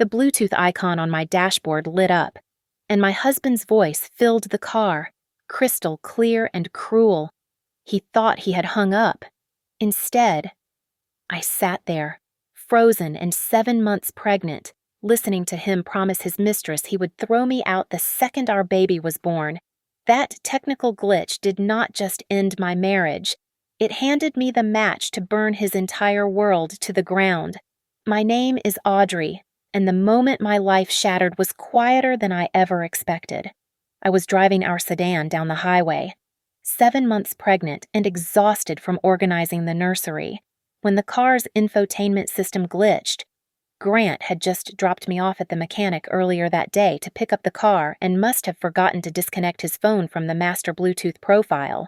The Bluetooth icon on my dashboard lit up, and my husband's voice filled the car, crystal clear and cruel. He thought he had hung up. Instead, I sat there, frozen and 7 months pregnant, listening to him promise his mistress he would throw me out the second our baby was born. That technical glitch did not just end my marriage. It handed me the match to burn his entire world to the ground. My name is Audrey, and the moment my life shattered was quieter than I ever expected. I was driving our sedan down the highway, 7 months pregnant and exhausted from organizing the nursery, when the car's infotainment system glitched. Grant had just dropped me off at the mechanic earlier that day to pick up the car and must have forgotten to disconnect his phone from the master Bluetooth profile.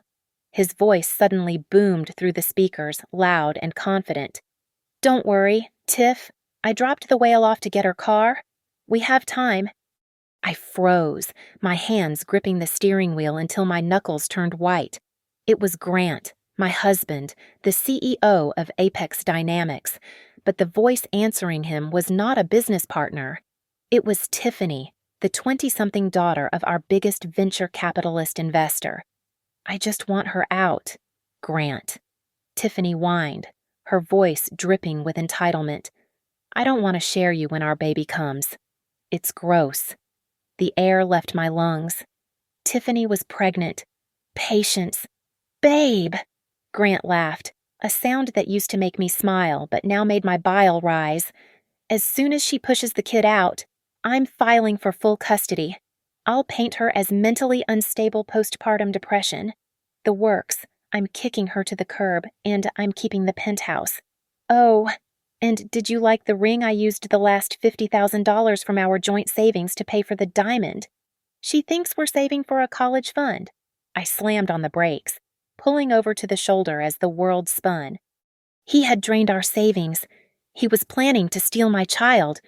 His voice suddenly boomed through the speakers, loud and confident. "Don't worry, Tiff. I dropped the whale off to get her car. We have time." I froze, my hands gripping the steering wheel until my knuckles turned white. It was Grant, my husband, the CEO of Apex Dynamics, but the voice answering him was not a business partner. It was Tiffany, the 20-something daughter of our biggest venture capitalist investor. "I just want her out, Grant." Tiffany whined, her voice dripping with entitlement. "I don't want to share you when our baby comes. It's gross." The air left my lungs. Tiffany was pregnant. Patience. "Babe!" Grant laughed, a sound that used to make me smile but now made my bile rise. "As soon as she pushes the kid out, I'm filing for full custody. I'll paint her as mentally unstable postpartum depression. The works. I'm kicking her to the curb, and I'm keeping the penthouse. Oh, and did you like the ring I used the last $50,000 from our joint savings to pay for the diamond? She thinks we're saving for a college fund." I slammed on the brakes, pulling over to the shoulder as the world spun. He had drained our savings. He was planning to steal my child.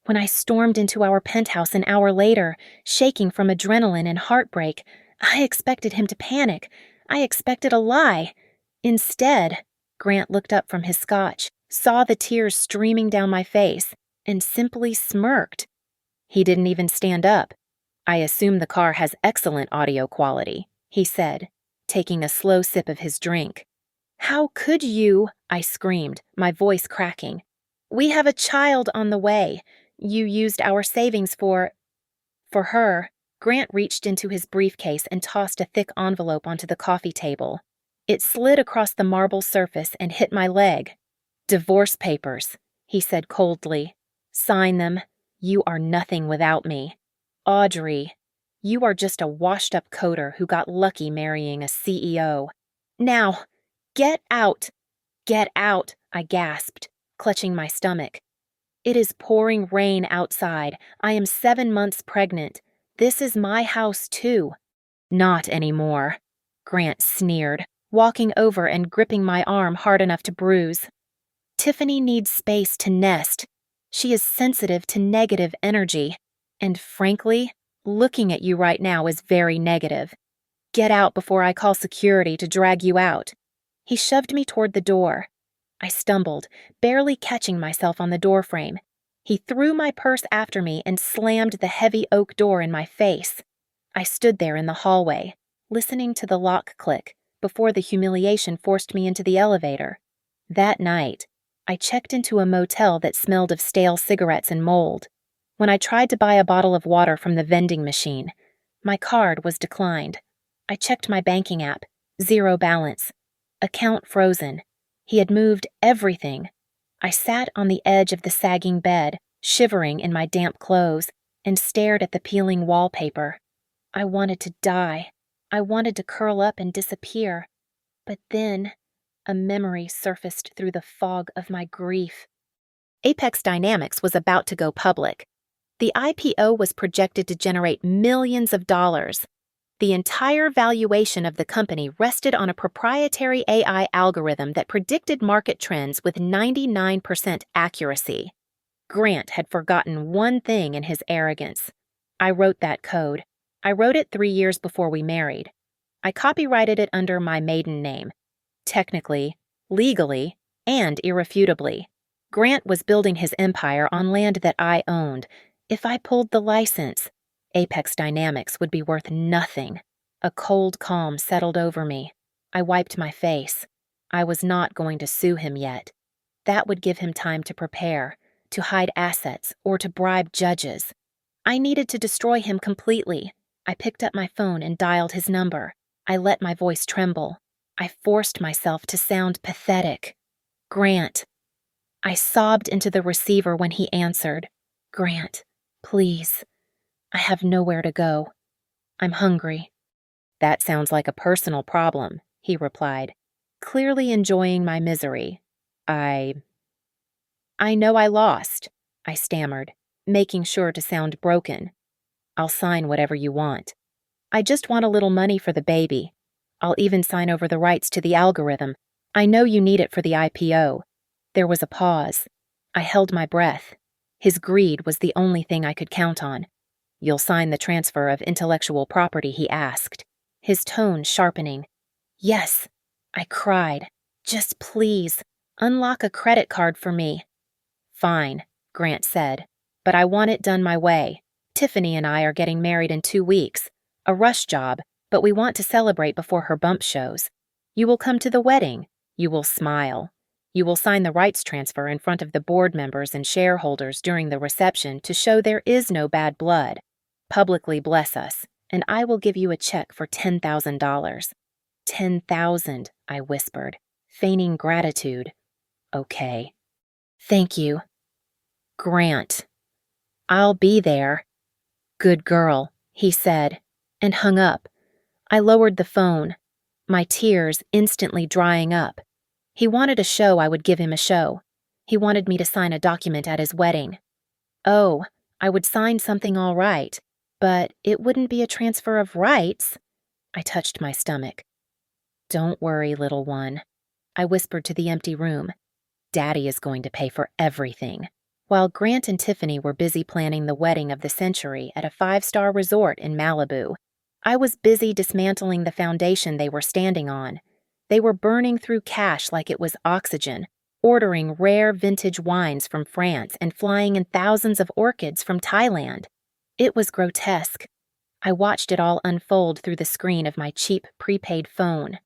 When I stormed into our penthouse an hour later, shaking from adrenaline and heartbreak, I expected him to panic. I expected a lie. Instead, Grant looked up from his scotch, saw the tears streaming down my face, and simply smirked. He didn't even stand up. "I assume the car has excellent audio quality," he said, taking a slow sip of his drink. "How could you?" I screamed, my voice cracking. "We have a child on the way. You used our savings for her." Grant reached into his briefcase and tossed a thick envelope onto the coffee table. It slid across the marble surface and hit my leg. "Divorce papers," he said coldly. "Sign them. You are nothing without me. Audrey, you are just a washed-up coder who got lucky marrying a CEO. Now, get out." "Get out," I gasped, clutching my stomach. "It is pouring rain outside. I am 7 months pregnant. This is my house, too." "Not anymore," Grant sneered, walking over and gripping my arm hard enough to bruise. "Tiffany needs space to nest. She is sensitive to negative energy. And frankly, looking at you right now is very negative. Get out before I call security to drag you out." He shoved me toward the door. I stumbled, barely catching myself on the doorframe. He threw my purse after me and slammed the heavy oak door in my face. I stood there in the hallway, listening to the lock click, before the humiliation forced me into the elevator. That night, I checked into a motel that smelled of stale cigarettes and mold. When I tried to buy a bottle of water from the vending machine, my card was declined. I checked my banking app. 0 balance. Account frozen. He had moved everything. I sat on the edge of the sagging bed, shivering in my damp clothes, and stared at the peeling wallpaper. I wanted to die. I wanted to curl up and disappear. But then, a memory surfaced through the fog of my grief. Apex Dynamics was about to go public. The IPO was projected to generate millions of dollars. The entire valuation of the company rested on a proprietary AI algorithm that predicted market trends with 99% accuracy. Grant had forgotten one thing in his arrogance. I wrote that code. I wrote it 3 years before we married. I copyrighted it under my maiden name. Technically, legally, and irrefutably. Grant was building his empire on land that I owned. If I pulled the license, Apex Dynamics would be worth nothing. A cold calm settled over me. I wiped my face. I was not going to sue him yet. That would give him time to prepare, to hide assets, or to bribe judges. I needed to destroy him completely. I picked up my phone and dialed his number. I let my voice tremble. I forced myself to sound pathetic. Grant. I sobbed into the receiver when he answered. Grant, please. I have nowhere to go. I'm hungry. That sounds like a personal problem, he replied, clearly enjoying my misery. I know I lost, I stammered, making sure to sound broken. I'll sign whatever you want. I just want a little money for the baby. I'll even sign over the rights to the algorithm. I know you need it for the IPO. There was a pause. I held my breath. His greed was the only thing I could count on. You'll sign the transfer of intellectual property, he asked, his tone sharpening. Yes, I cried. Just please, unlock a credit card for me. Fine, Grant said, but I want it done my way. Tiffany and I are getting married in 2 weeks. A rush job, but we want to celebrate before her bump shows. You will come to the wedding. You will smile. You will sign the rights transfer in front of the board members and shareholders during the reception to show there is no bad blood. Publicly bless us, and I will give you a check for $10,000. 10,000, I whispered, feigning gratitude. Okay. Thank you. Grant. I'll be there. Good girl, he said, and hung up. I lowered the phone, my tears instantly drying up. He wanted a show, I would give him a show. He wanted me to sign a document at his wedding. Oh, I would sign something all right, but it wouldn't be a transfer of rights. I touched my stomach. Don't worry, little one, I whispered to the empty room. Daddy is going to pay for everything. While Grant and Tiffany were busy planning the wedding of the century at a 5-star resort in Malibu, I was busy dismantling the foundation they were standing on. They were burning through cash like it was oxygen, ordering rare vintage wines from France and flying in thousands of orchids from Thailand. It was grotesque. I watched it all unfold through the screen of my cheap prepaid phone.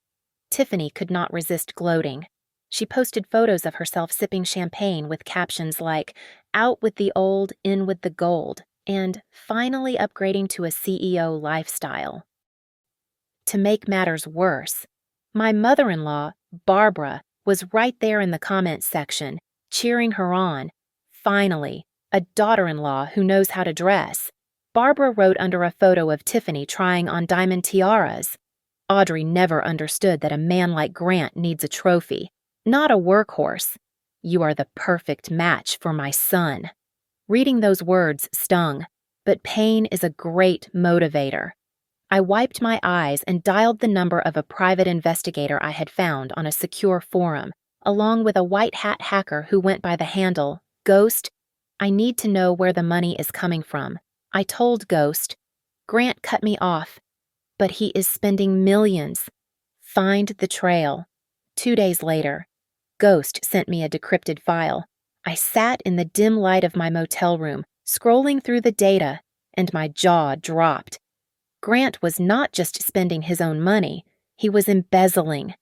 Tiffany could not resist gloating. She posted photos of herself sipping champagne with captions like, "Out with the old, in with the gold," and finally upgrading to a CEO lifestyle. To make matters worse, my mother-in-law, Barbara, was right there in the comments section, cheering her on. Finally, a daughter-in-law who knows how to dress. Barbara wrote under a photo of Tiffany trying on diamond tiaras. Audrey never understood that a man like Grant needs a trophy, not a workhorse. You are the perfect match for my son. Reading those words stung, but pain is a great motivator. I wiped my eyes and dialed the number of a private investigator I had found on a secure forum, along with a white hat hacker who went by the handle, Ghost. I need to know where the money is coming from. I told Ghost. Grant cut me off. But he is spending millions. Find the trail. 2 days later, Ghost sent me a decrypted file. I sat in the dim light of my motel room, scrolling through the data, and my jaw dropped. Grant was not just spending his own money, he was embezzling.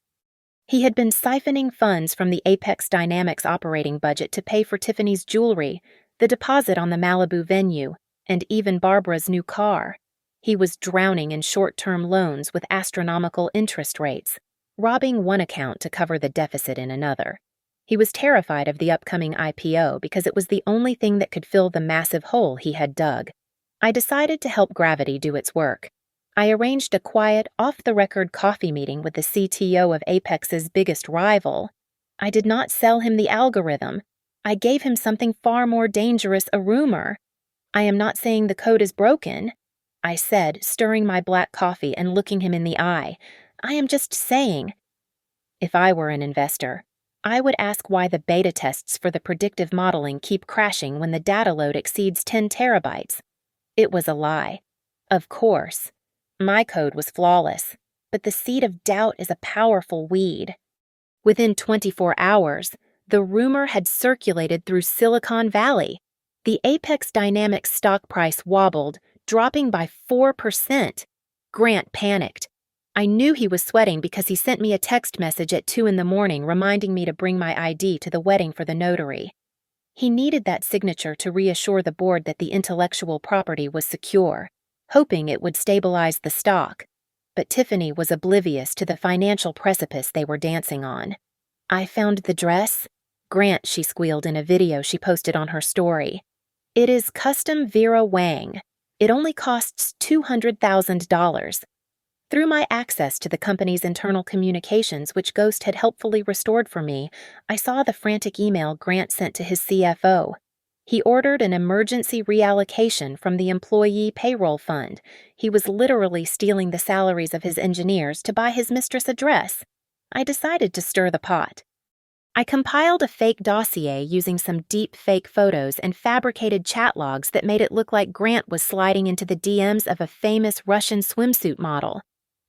He had been siphoning funds from the Apex Dynamics operating budget to pay for Tiffany's jewelry, the deposit on the Malibu venue, and even Barbara's new car. He was drowning in short-term loans with astronomical interest rates, robbing one account to cover the deficit in another. He was terrified of the upcoming IPO because it was the only thing that could fill the massive hole he had dug. I decided to help gravity do its work. I arranged a quiet, off-the-record coffee meeting with the CTO of Apex's biggest rival. I did not sell him the algorithm. I gave him something far more dangerous, a rumor. I am not saying the code is broken, I said, stirring my black coffee and looking him in the eye. I am just saying. If I were an investor, I would ask why the beta tests for the predictive modeling keep crashing when the data load exceeds 10 terabytes. It was a lie. Of course. My code was flawless, but the seed of doubt is a powerful weed. Within 24 hours, The rumor had circulated through Silicon Valley. The Apex Dynamics stock price wobbled, dropping by 4%. Grant panicked. I knew he was sweating because he sent me a text message at 2 in the morning reminding me to bring my ID to the wedding for the notary. He needed that signature to reassure the board that the intellectual property was secure, hoping it would stabilize the stock. But Tiffany was oblivious to the financial precipice they were dancing on. "I found the dress," Grant, she squealed in a video she posted on her story. "It is custom Vera Wang. It only costs $200,000. Through my access to the company's internal communications, which Ghost had helpfully restored for me, I saw the frantic email Grant sent to his CFO. He ordered an emergency reallocation from the employee payroll fund. He was literally stealing the salaries of his engineers to buy his mistress a dress. I decided to stir the pot. I compiled a fake dossier using some deep fake photos and fabricated chat logs that made it look like Grant was sliding into the DMs of a famous Russian swimsuit model.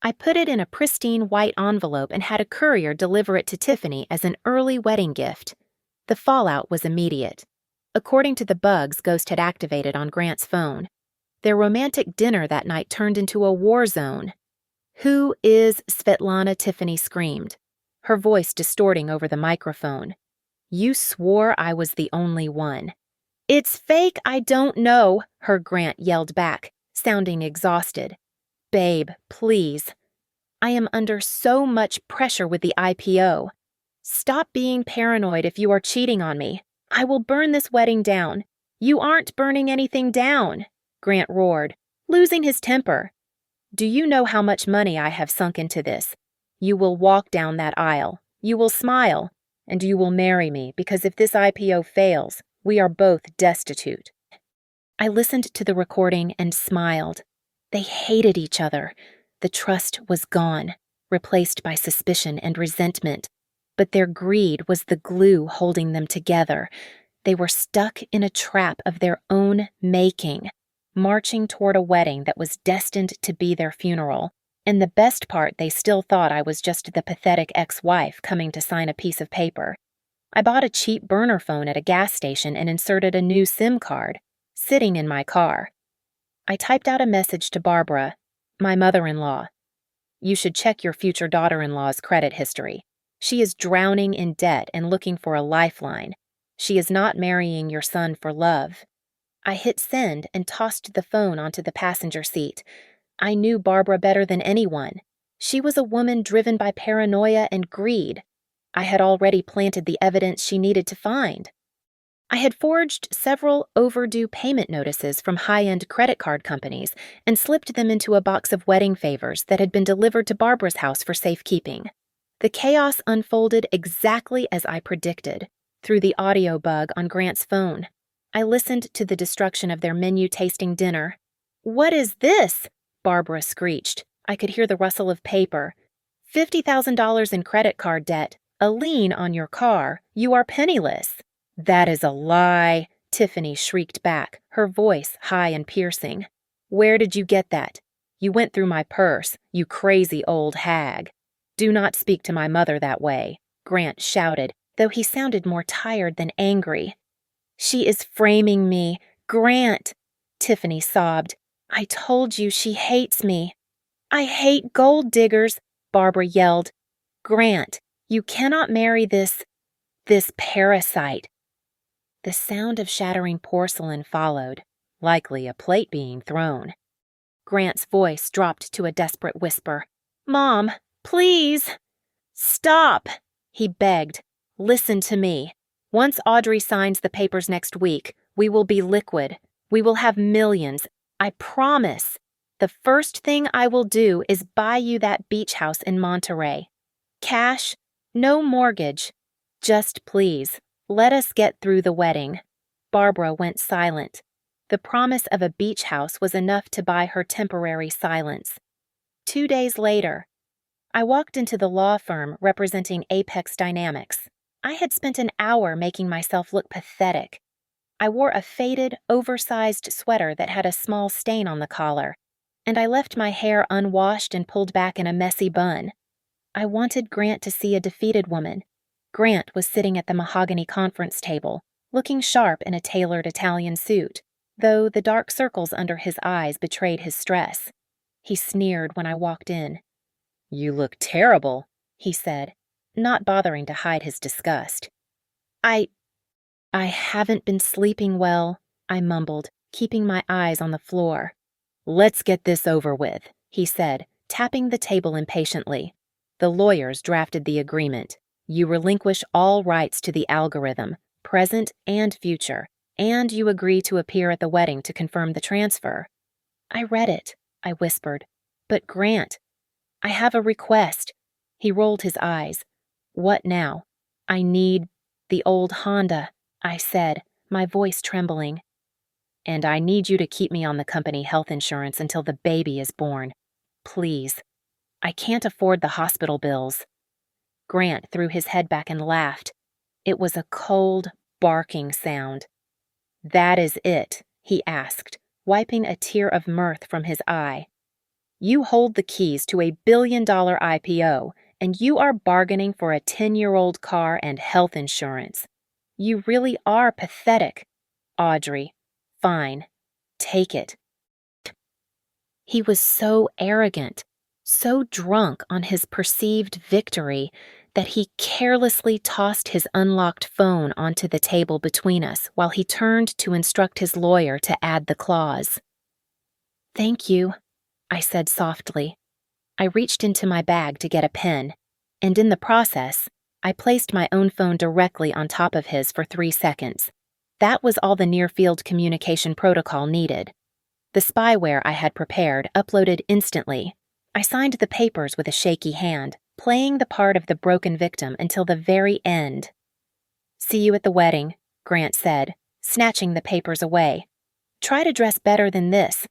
I put it in a pristine white envelope and had a courier deliver it to Tiffany as an early wedding gift. The fallout was immediate. According to the bugs Ghost had activated on Grant's phone, their romantic dinner that night turned into a war zone. "Who is Svetlana?" Tiffany screamed, her voice distorting over the microphone. "You swore I was the only one." "It's fake, I don't know," her Grant yelled back, sounding exhausted. "Babe, please. I am under so much pressure with the IPO. Stop being paranoid if you are cheating on me. I will burn this wedding down." "You aren't burning anything down," Grant roared, losing his temper. "Do you know how much money I have sunk into this? You will walk down that aisle, you will smile, and you will marry me because if this IPO fails, we are both destitute." I listened to the recording and smiled. They hated each other. The trust was gone, replaced by suspicion and resentment. But their greed was the glue holding them together. They were stuck in a trap of their own making, marching toward a wedding that was destined to be their funeral. And the best part, they still thought I was just the pathetic ex-wife coming to sign a piece of paper. I bought a cheap burner phone at a gas station and inserted a new SIM card, sitting in my car. I typed out a message to Barbara, my mother-in-law. "You should check your future daughter-in-law's credit history. She is drowning in debt and looking for a lifeline. She is not marrying your son for love." I hit send and tossed the phone onto the passenger seat. I knew Barbara better than anyone. She was a woman driven by paranoia and greed. I had already planted the evidence she needed to find. I had forged several overdue payment notices from high-end credit card companies and slipped them into a box of wedding favors that had been delivered to Barbara's house for safekeeping. The chaos unfolded exactly as I predicted, through the audio bug on Grant's phone. I listened to the destruction of their menu-tasting dinner. "What is this?" Barbara screeched. I could hear the rustle of paper. $50,000 in credit card debt, a lien on your car, you are penniless." "That is a lie," Tiffany shrieked back, her voice high and piercing. "Where did you get that? You went through my purse, you crazy old hag." "Do not speak to my mother that way," Grant shouted, though he sounded more tired than angry. "She is framing me. Grant," Tiffany sobbed. "I told you she hates me." "I hate gold diggers," Barbara yelled. "Grant, you cannot marry this parasite." The sound of shattering porcelain followed, likely a plate being thrown. Grant's voice dropped to a desperate whisper. "Mom, please." "Stop," he begged. "Listen to me. Once Audrey signs the papers next week, we will be liquid. We will have millions. I promise. The first thing I will do is buy you that beach house in Monterey. Cash, no mortgage. Just please, let us get through the wedding." Barbara went silent. The promise of a beach house was enough to buy her temporary silence. 2 days later, I walked into the law firm representing Apex Dynamics. I had spent an hour making myself look pathetic. I wore a faded, oversized sweater that had a small stain on the collar, and I left my hair unwashed and pulled back in a messy bun. I wanted Grant to see a defeated woman, Grant was sitting at the mahogany conference table, looking sharp in a tailored Italian suit, though the dark circles under his eyes betrayed his stress. He sneered when I walked in. "You look terrible," he said, not bothering to hide his disgust. I haven't been sleeping well," I mumbled, keeping my eyes on the floor. "Let's get this over with," he said, tapping the table impatiently. "The lawyers drafted the agreement. You relinquish all rights to the algorithm, present and future, and you agree to appear at the wedding to confirm the transfer." "I read it," I whispered. "But Grant, I have a request." He rolled his eyes. "What now?" "I need the old Honda," I said, my voice trembling. "And I need you to keep me on the company health insurance until the baby is born. Please. I can't afford the hospital bills." Grant threw his head back and laughed. It was a cold, barking sound. "That is it?" he asked, wiping a tear of mirth from his eye. "You hold the keys to a billion-dollar IPO, and you are bargaining for a 10-year-old car and health insurance. You really are pathetic. Audrey, fine. Take it." He was so arrogant, so drunk on his perceived victory, that he carelessly tossed his unlocked phone onto the table between us while he turned to instruct his lawyer to add the clause. "Thank you," I said softly. I reached into my bag to get a pen, and in the process, I placed my own phone directly on top of his for 3 seconds. That was all the near-field communication protocol needed. The spyware I had prepared uploaded instantly. I signed the papers with a shaky hand, playing the part of the broken victim until the very end. "See you at the wedding," Grant said, snatching the papers away. "Try to dress better than this.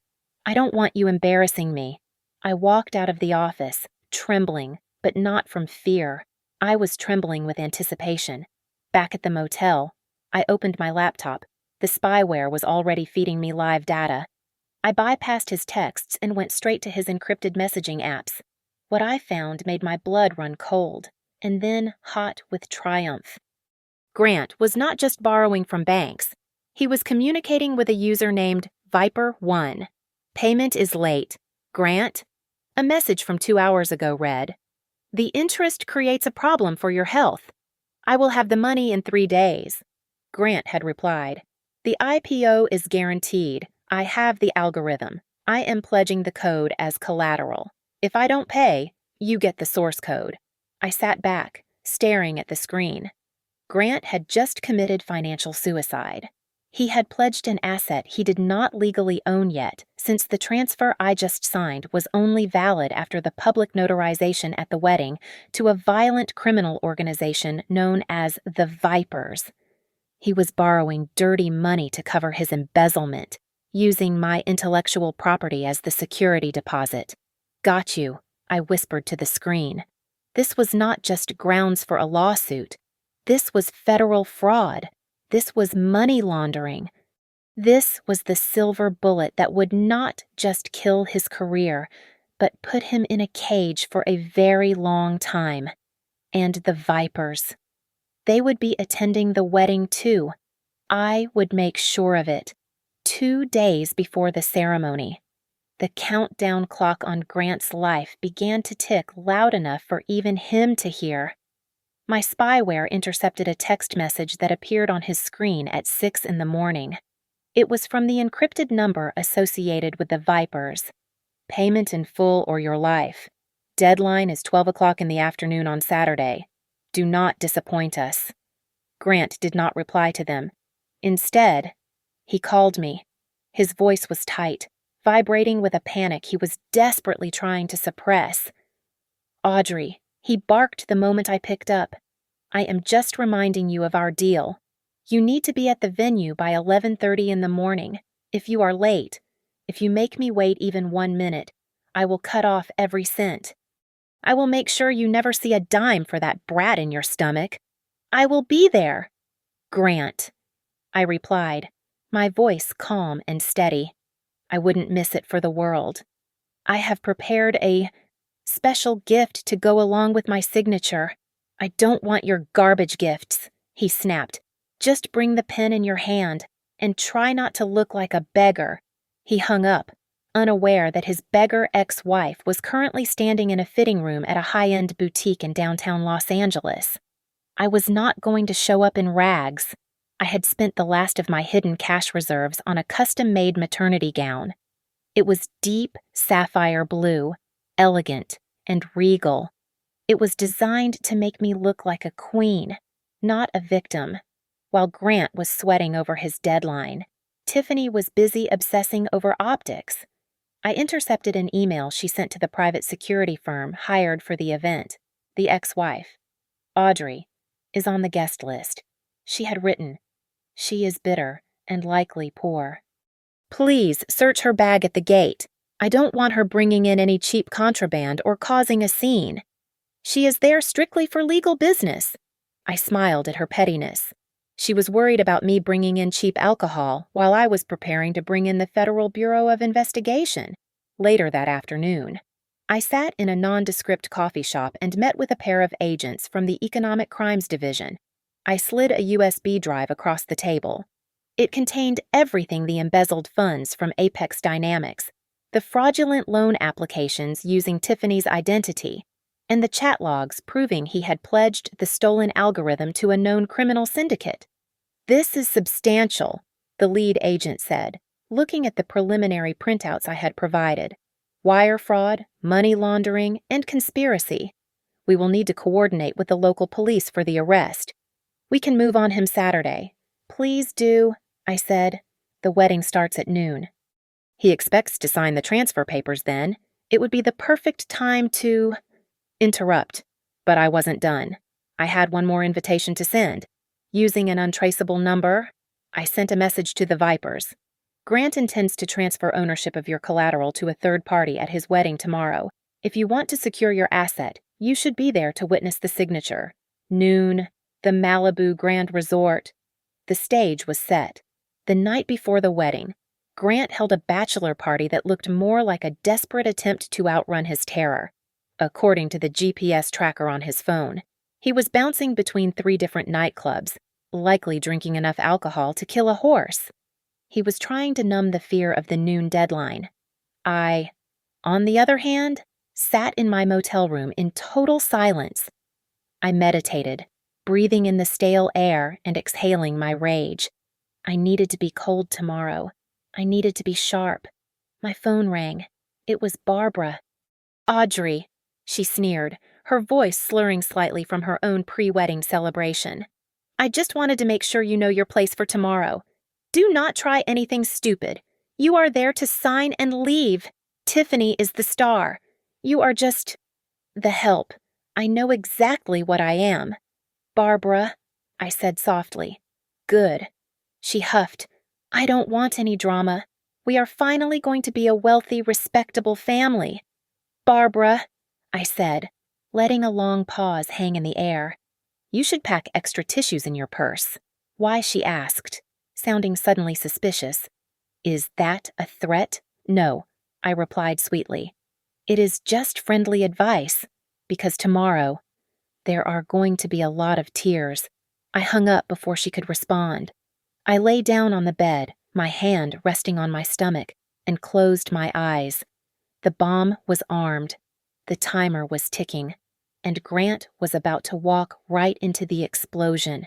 I don't want you embarrassing me." I walked out of the office, trembling, but not from fear. I was trembling with anticipation. Back at the motel, I opened my laptop. The spyware was already feeding me live data. I bypassed his texts and went straight to his encrypted messaging apps. What I found made my blood run cold, and then hot with triumph. Grant was not just borrowing from banks. He was communicating with a user named Viper1. "Payment is late. Grant?" A message from 2 hours ago read, "The interest creates a problem for your health. I will have the money in 3 days." Grant had replied, "The IPO is guaranteed. I have the algorithm. I am pledging the code as collateral. If I don't pay, you get the source code." I sat back, staring at the screen. Grant had just committed financial suicide. He had pledged an asset he did not legally own yet, since the transfer I just signed was only valid after the public notarization at the wedding to a violent criminal organization known as the Vipers. He was borrowing dirty money to cover his embezzlement, using my intellectual property as the security deposit. "Got you," I whispered to the screen. This was not just grounds for a lawsuit. This was federal fraud. This was money laundering. This was the silver bullet that would not just kill his career, but put him in a cage for a very long time. And the Vipers. They would be attending the wedding too. I would make sure of it. 2 days before the ceremony. The countdown clock on Grant's life began to tick loud enough for even him to hear. My spyware intercepted a text message that appeared on his screen at 6 in the morning. It was from the encrypted number associated with the Vipers. "Payment in full or your life. Deadline is 12 o'clock in the afternoon on Saturday. Do not disappoint us." Grant did not reply to them. Instead, he called me. His voice was tight, vibrating with a panic he was desperately trying to suppress. "Audrey," he barked the moment I picked up. "I am just reminding you of our deal. You need to be at the venue by 11:30 in the morning. If you are late, if you make me wait even 1 minute, I will cut off every cent. I will make sure you never see a dime for that brat in your stomach. I will be there." "Grant," I replied, my voice calm and steady. I wouldn't miss it for the world. "I have prepared a special gift to go along with my signature. I don't want your garbage gifts, he snapped. Just bring the pen in your hand, and try not to look like a beggar. He hung up, unaware that his beggar ex-wife was currently standing in a fitting room at a high-end boutique in downtown Los Angeles. I was not going to show up in rags. I had spent the last of my hidden cash reserves on a custom-made maternity gown. It was deep sapphire blue, elegant, and regal. It was designed to make me look like a queen, not a victim. While Grant was sweating over his deadline, Tiffany was busy obsessing over optics. I intercepted an email she sent to the private security firm hired for the event. The ex-wife, Audrey, is on the guest list. She had written, "She is bitter and likely poor. Please search her bag at the gate. I don't want her bringing in any cheap contraband or causing a scene. She is there strictly for legal business." I smiled at her pettiness. She was worried about me bringing in cheap alcohol while I was preparing to bring in the Federal Bureau of Investigation. Later that afternoon, I sat in a nondescript coffee shop and met with a pair of agents from the Economic Crimes Division. I slid a USB drive across the table. It contained everything: the embezzled funds from Apex Dynamics, the fraudulent loan applications using Tiffany's identity, and the chat logs proving he had pledged the stolen algorithm to a known criminal syndicate. "This is substantial," the lead agent said, looking at the preliminary printouts I had provided. "Wire fraud, money laundering, and conspiracy. We will need to coordinate with the local police for the arrest. We can move on him Saturday." "Please do," I said. "The wedding starts at noon." "He expects to sign the transfer papers then. It would be the perfect time to—" Interrupt. But I wasn't done. I had one more invitation to send. Using an untraceable number, I sent a message to the Vipers. "Grant intends to transfer ownership of your collateral to a third party at his wedding tomorrow. If you want to secure your asset, you should be there to witness the signature. Noon, the Malibu Grand Resort." The stage was set. The night before the wedding, Grant held a bachelor party that looked more like a desperate attempt to outrun his terror. According to the GPS tracker on his phone, he was bouncing between 3 different nightclubs, likely drinking enough alcohol to kill a horse. He was trying to numb the fear of the noon deadline. I, on the other hand, sat in my motel room in total silence. I meditated, breathing in the stale air and exhaling my rage. I needed to be cold tomorrow. I needed to be sharp. My phone rang. It was Barbara. "Audrey," she sneered, her voice slurring slightly from her own pre-wedding celebration. "I just wanted to make sure you know your place for tomorrow. Do not try anything stupid. You are there to sign and leave. Tiffany is the star. You are just the help. I know exactly what I am." "Barbara," I said softly. "Good." She huffed. "I don't want any drama. We are finally going to be a wealthy, respectable family." "Barbara," I said, letting a long pause hang in the air. "You should pack extra tissues in your purse." "Why?" she asked, sounding suddenly suspicious. "Is that a threat?" "No," I replied sweetly. "It is just friendly advice, because tomorrow there are going to be a lot of tears." I hung up before she could respond. I lay down on the bed, my hand resting on my stomach, and closed my eyes. The bomb was armed. The timer was ticking, and Grant was about to walk right into the explosion.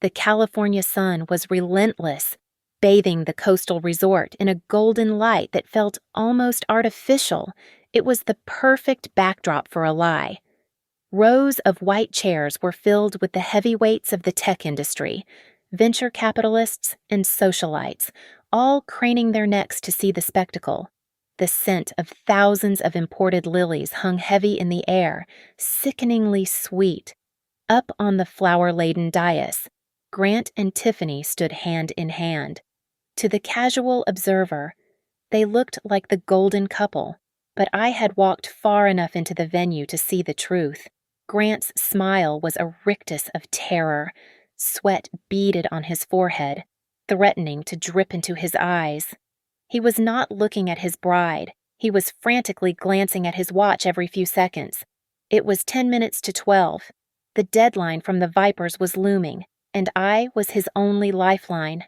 The California sun was relentless, bathing the coastal resort in a golden light that felt almost artificial. It was the perfect backdrop for a lie. Rows of white chairs were filled with the heavyweights of the tech industry, venture capitalists and socialites, all craning their necks to see the spectacle. The scent of thousands of imported lilies hung heavy in the air, sickeningly sweet. Up on the flower-laden dais, Grant and Tiffany stood hand in hand. To the casual observer, they looked like the golden couple, but I had walked far enough into the venue to see the truth. Grant's smile was a rictus of terror. Sweat beaded on his forehead, threatening to drip into his eyes. He was not looking at his bride. He was frantically glancing at his watch every few seconds. It was 10 minutes to 12. The deadline from the Vipers was looming, and I was his only lifeline.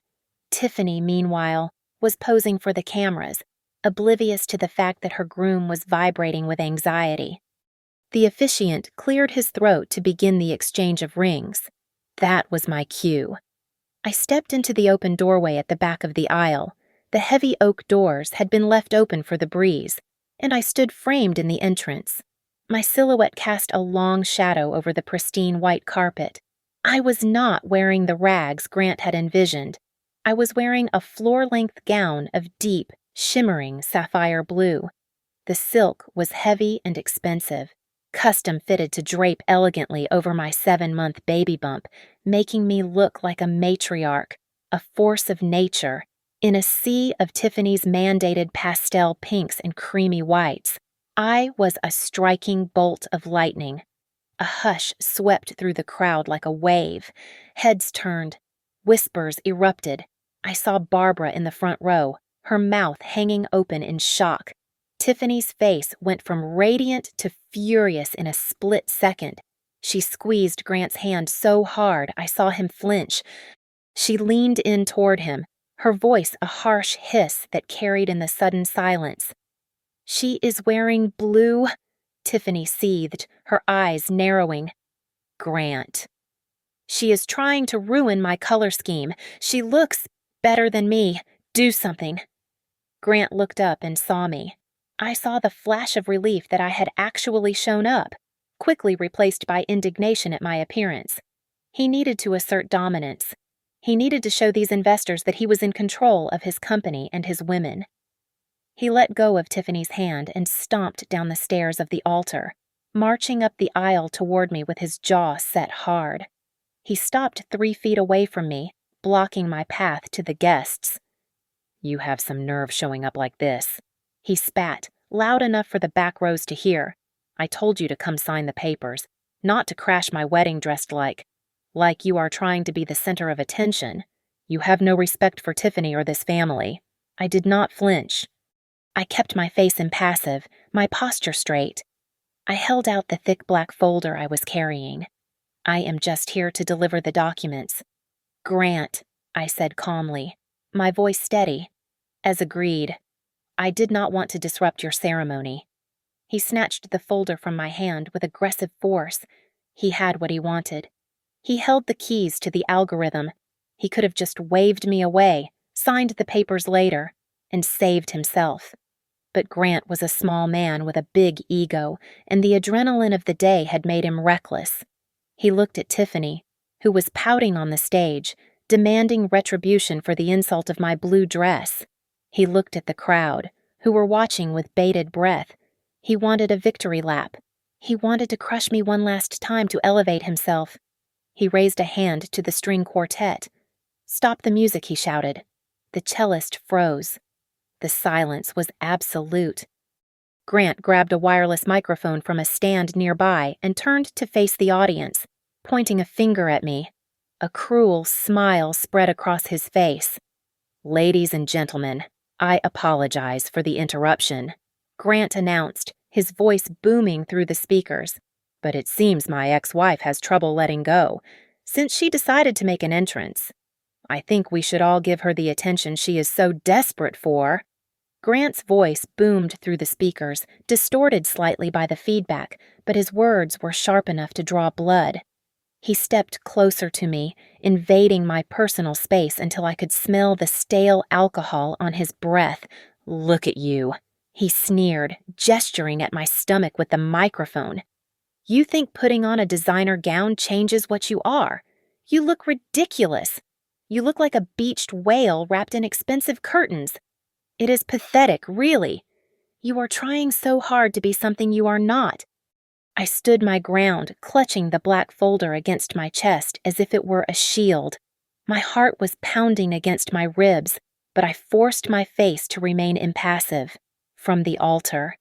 Tiffany, meanwhile, was posing for the cameras, oblivious to the fact that her groom was vibrating with anxiety. The officiant cleared his throat to begin the exchange of rings. That was my cue. I stepped into the open doorway at the back of the aisle. The heavy oak doors had been left open for the breeze, and I stood framed in the entrance. My silhouette cast a long shadow over the pristine white carpet. I was not wearing the rags Grant had envisioned. I was wearing a floor-length gown of deep, shimmering sapphire blue. The silk was heavy and expensive, custom-fitted to drape elegantly over my 7-month baby bump, making me look like a matriarch, a force of nature, in a sea of Tiffany's mandated pastel pinks and creamy whites. I was a striking bolt of lightning. A hush swept through the crowd like a wave. Heads turned. Whispers erupted. I saw Barbara in the front row, her mouth hanging open in shock. Tiffany's face went from radiant to furious in a split second. She squeezed Grant's hand so hard I saw him flinch. She leaned in toward him, her voice a harsh hiss that carried in the sudden silence. "She is wearing blue," Tiffany seethed, her eyes narrowing. "Grant. She is trying to ruin my color scheme. She looks better than me. Do something." Grant looked up and saw me. I saw the flash of relief that I had actually shown up, quickly replaced by indignation at my appearance. He needed to assert dominance. He needed to show these investors that he was in control of his company and his women. He let go of Tiffany's hand and stomped down the stairs of the altar, marching up the aisle toward me with his jaw set hard. He stopped 3 feet away from me, blocking my path to the guests. "You have some nerve showing up like this," he spat, loud enough for the back rows to hear. "I told you to come sign the papers, not to crash my wedding dressed like you are trying to be the center of attention. You have no respect for Tiffany or this family." I did not flinch. I kept my face impassive, my posture straight. I held out the thick black folder I was carrying. "I am just here to deliver the documents." "Grant," I said calmly, my voice steady. "As agreed. I did not want to disrupt your ceremony." He snatched the folder from my hand with aggressive force. He had what he wanted. He held the keys to the algorithm. He could have just waved me away, signed the papers later, and saved himself. But Grant was a small man with a big ego, and the adrenaline of the day had made him reckless. He looked at Tiffany, who was pouting on the stage, demanding retribution for the insult of my blue dress. He looked at the crowd, who were watching with bated breath. He wanted a victory lap. He wanted to crush me one last time to elevate himself. He raised a hand to the string quartet. "Stop the music," he shouted. The cellist froze. The silence was absolute. Grant grabbed a wireless microphone from a stand nearby and turned to face the audience, pointing a finger at me. A cruel smile spread across his face. "Ladies and gentlemen, I apologize for the interruption," Grant announced, his voice booming through the speakers. "But it seems my ex-wife has trouble letting go, since she decided to make an entrance. I think we should all give her the attention she is so desperate for." Grant's voice boomed through the speakers, distorted slightly by the feedback, but his words were sharp enough to draw blood. He stepped closer to me, invading my personal space until I could smell the stale alcohol on his breath. "Look at you," he sneered, gesturing at my stomach with the microphone. "You think putting on a designer gown changes what you are? You look ridiculous. You look like a beached whale wrapped in expensive curtains. It is pathetic, really. You are trying so hard to be something you are not." I stood my ground, clutching the black folder against my chest as if it were a shield. My heart was pounding against my ribs, but I forced my face to remain impassive. From the altar,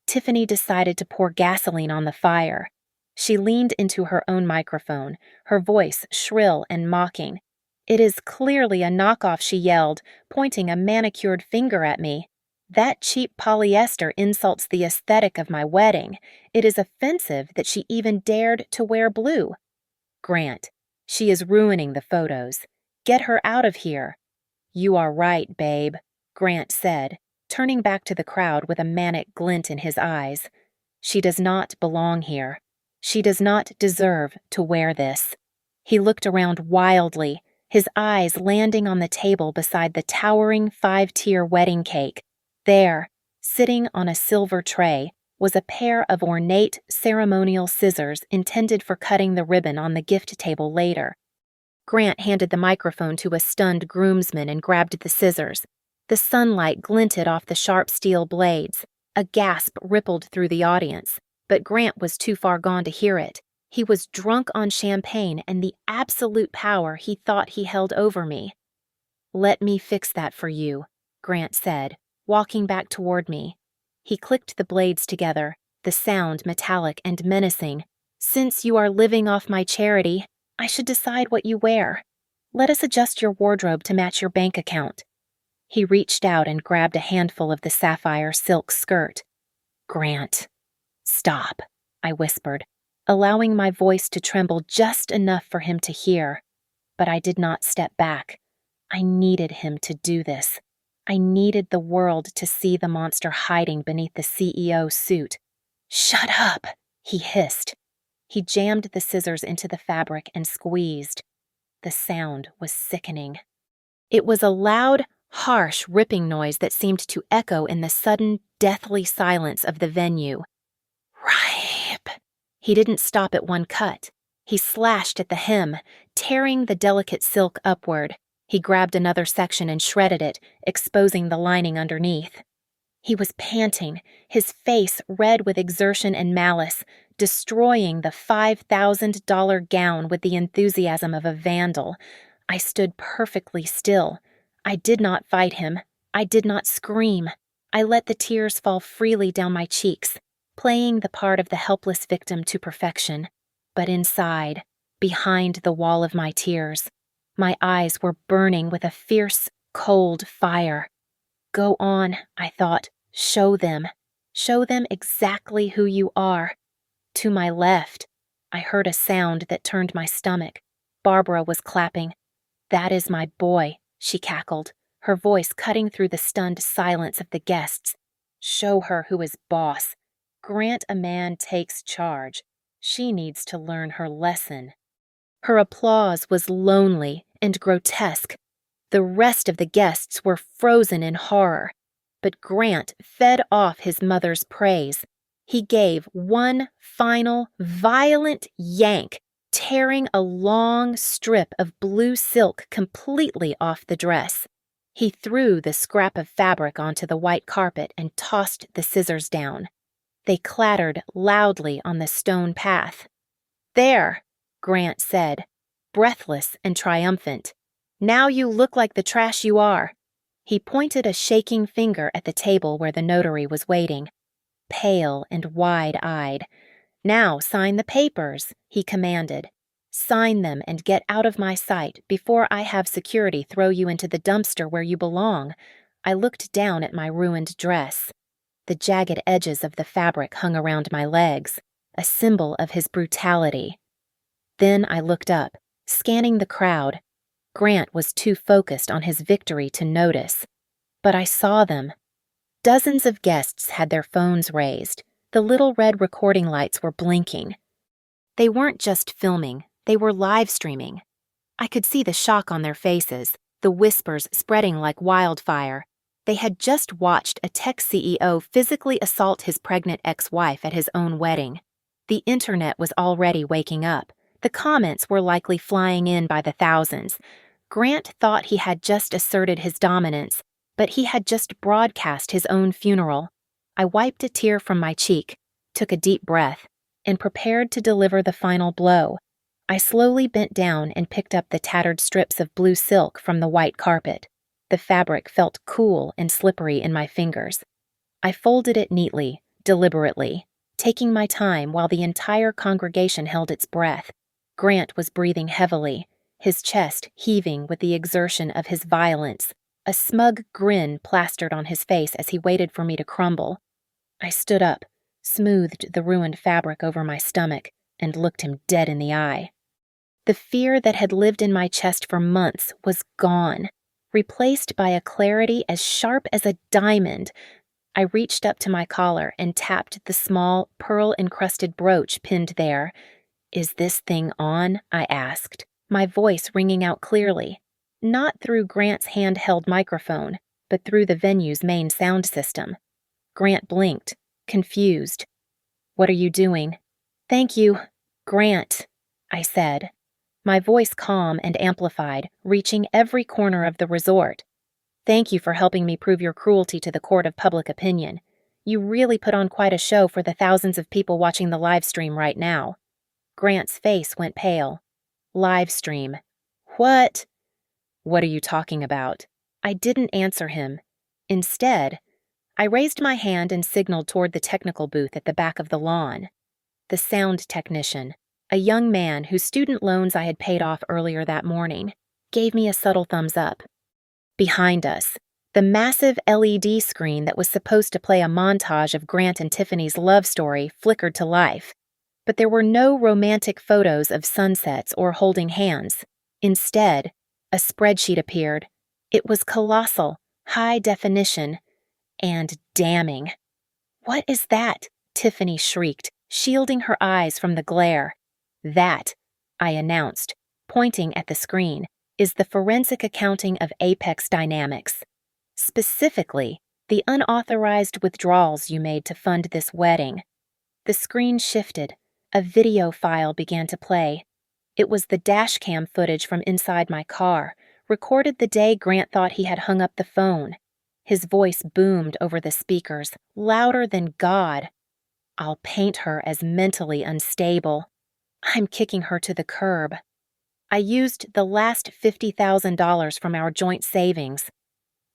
Tiffany decided to pour gasoline on the fire. She leaned into her own microphone, her voice shrill and mocking. "It is clearly a knockoff," she yelled, pointing a manicured finger at me. "That cheap polyester insults the aesthetic of my wedding. It is offensive that she even dared to wear blue. Grant, she is ruining the photos. Get her out of here. You are right, babe, Grant said, turning back to the crowd with a manic glint in his eyes. She does not belong here. She does not deserve to wear this. He looked around wildly, his eyes landing on the table beside the towering 5-tier wedding cake. There, sitting on a silver tray, was a pair of ornate ceremonial scissors intended for cutting the ribbon on the gift table later. Grant handed the microphone to a stunned groomsman and grabbed the scissors. The sunlight glinted off the sharp steel blades. A gasp rippled through the audience, but Grant was too far gone to hear it. He was drunk on champagne and the absolute power he thought he held over me. "Let me fix that for you," Grant said, walking back toward me. He clicked the blades together, the sound metallic and menacing. "Since you are living off my charity, I should decide what you wear. Let us adjust your wardrobe to match your bank account." He reached out and grabbed a handful of the sapphire silk skirt. "Grant, stop," I whispered, allowing my voice to tremble just enough for him to hear. But I did not step back. I needed him to do this. I needed the world to see the monster hiding beneath the CEO suit. "Shut up," he hissed. He jammed the scissors into the fabric and squeezed. The sound was sickening. It was a loud, harsh ripping noise that seemed to echo in the sudden, deathly silence of the venue. "Ripe." He didn't stop at one cut. He slashed at the hem, tearing the delicate silk upward. He grabbed another section and shredded it, exposing the lining underneath. He was panting, his face red with exertion and malice, destroying the $5,000 gown with the enthusiasm of a vandal. I stood perfectly still. I did not fight him. I did not scream. I let the tears fall freely down my cheeks, playing the part of the helpless victim to perfection. But inside, behind the wall of my tears, my eyes were burning with a fierce, cold fire. Go on, I thought. Show them. Show them exactly who you are. To my left, I heard a sound that turned my stomach. Barbara was clapping. "That is my boy," she cackled, her voice cutting through the stunned silence of the guests. "Show her who is boss. Grant a man takes charge. She needs to learn her lesson." Her applause was lonely and grotesque. The rest of the guests were frozen in horror. But Grant fed off his mother's praise. He gave one final, violent yank, tearing a long strip of blue silk completely off the dress. He threw the scrap of fabric onto the white carpet and tossed the scissors down. They clattered loudly on the stone path. "There," Grant said, breathless and triumphant. "Now you look like the trash you are." He pointed a shaking finger at the table where the notary was waiting, pale and wide-eyed. "Now sign the papers," he commanded. "Sign them and get out of my sight before I have security throw you into the dumpster where you belong." I looked down at my ruined dress. The jagged edges of the fabric hung around my legs, a symbol of his brutality. Then I looked up, scanning the crowd. Grant was too focused on his victory to notice. But I saw them. Dozens of guests had their phones raised. The little red recording lights were blinking. They weren't just filming, they were live streaming. I could see the shock on their faces, the whispers spreading like wildfire. They had just watched a tech CEO physically assault his pregnant ex-wife at his own wedding. The internet was already waking up. The comments were likely flying in by the thousands. Grant thought he had just asserted his dominance, but he had just broadcast his own funeral. I wiped a tear from my cheek, took a deep breath, and prepared to deliver the final blow. I slowly bent down and picked up the tattered strips of blue silk from the white carpet. The fabric felt cool and slippery in my fingers. I folded it neatly, deliberately, taking my time while the entire congregation held its breath. Grant was breathing heavily, his chest heaving with the exertion of his violence, a smug grin plastered on his face as he waited for me to crumble. I stood up, smoothed the ruined fabric over my stomach, and looked him dead in the eye. The fear that had lived in my chest for months was gone, replaced by a clarity as sharp as a diamond. I reached up to my collar and tapped the small, pearl-encrusted brooch pinned there. "Is this thing on?" I asked, my voice ringing out clearly, not through Grant's handheld microphone, but through the venue's main sound system. Grant blinked, confused. "What are you doing?" "Thank you, Grant," I said, my voice calm and amplified, reaching every corner of the resort. "Thank you for helping me prove your cruelty to the court of public opinion. You really put on quite a show for the thousands of people watching the live stream right now." Grant's face went pale. "Live stream. What?" "What are you talking about?" I didn't answer him. Instead, I raised my hand and signaled toward the technical booth at the back of the lawn. The sound technician, a young man whose student loans I had paid off earlier that morning, gave me a subtle thumbs up. Behind us, the massive LED screen that was supposed to play a montage of Grant and Tiffany's love story flickered to life, but there were no romantic photos of sunsets or holding hands. Instead, a spreadsheet appeared. It was colossal, high definition, and damning. "What is that?" Tiffany shrieked, shielding her eyes from the glare. "That," I announced, pointing at the screen, "is the forensic accounting of Apex Dynamics. Specifically, the unauthorized withdrawals you made to fund this wedding." The screen shifted. A video file began to play. It was the dashcam footage from inside my car, recorded the day Grant thought he had hung up the phone. His voice boomed over the speakers, louder than God. "I'll paint her as mentally unstable. I'm kicking her to the curb." I used the last $50,000 from our joint savings.